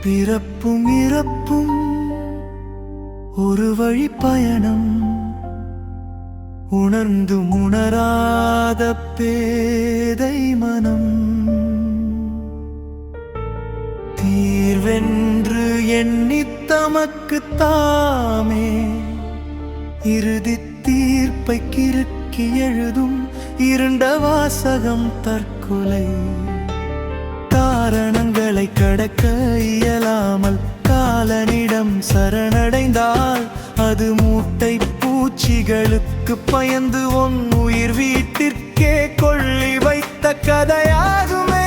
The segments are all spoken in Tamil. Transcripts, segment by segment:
பிறப்பும் இறப்பும் ஒரு வழி பயணம், உணர்ந்தும் உணராத பேதை மனம். தீர்வென்று எண்ணித் தமக்கு தாமே இறுதி தீர்ப்பை கிறுக்கி எழுதும் இருண்ட வாசகம் தற்கொலை. காரணங்களை கடக்க இயலாமல் காலனிடம் சரணடைந்தால் அது மூட்டை பூச்சிகளுக்கு பயந்து உயிர் வீட்டிற்கே கொள்ளி வைத்த கதையாகுமே.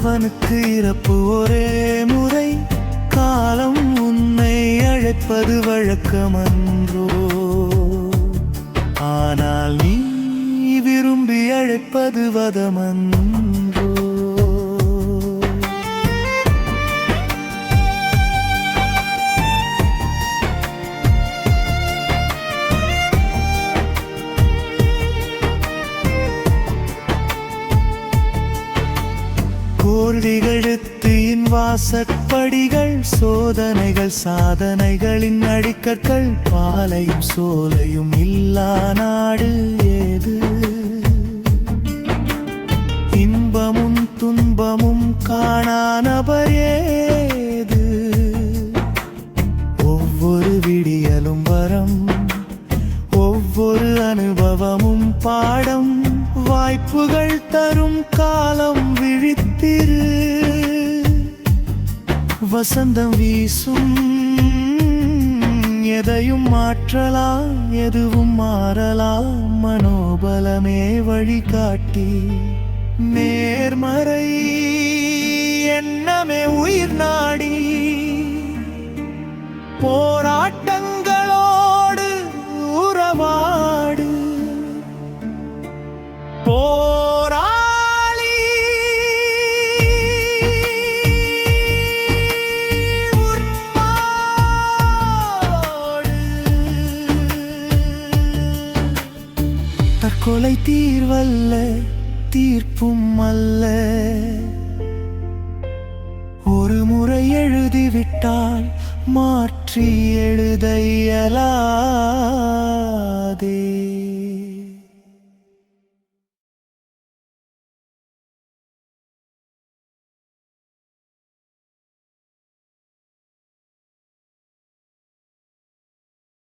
அவனுக்கு இறப்பு ஒரே முறை, காலம் உன்னை அழைப்பது வழக்கமன்றோ. ஆனால் நீ விரும்பி அழைப்பது வதமன்றோ. கோர்டிகழுத்தின் வாசற்படிகள், சோதனைகள் சாதனைகளின் அடிக்கற்கள், பாலையும் சோலையும் இல்லா நாடு ஏது? இன்பமும் துன்பமும் காணா நபர் ஏது? ஒவ்வொரு விடியலும் வரம், ஒவ்வொரு அனுபவமும் பாடம், வாய்ப்புகள் தரும் காலம் விழித்திரு. வசந்தம் வீசும், எதையும் மாற்றலாம், எதுவும் மாறலாம், மனோபலமே வழிகாட்டி. நேர்மறை எண்ணமே உயிர் நாடி, போராட்டங்களோடு உறவாடு. போராளி உர்மாடு. தற்கொலை தீர்வல்ல, தீர்ப்பும் அல்ல. ஒரு முறை எழுதிவிட்டால் மாற்றி எழுத இயலாதே.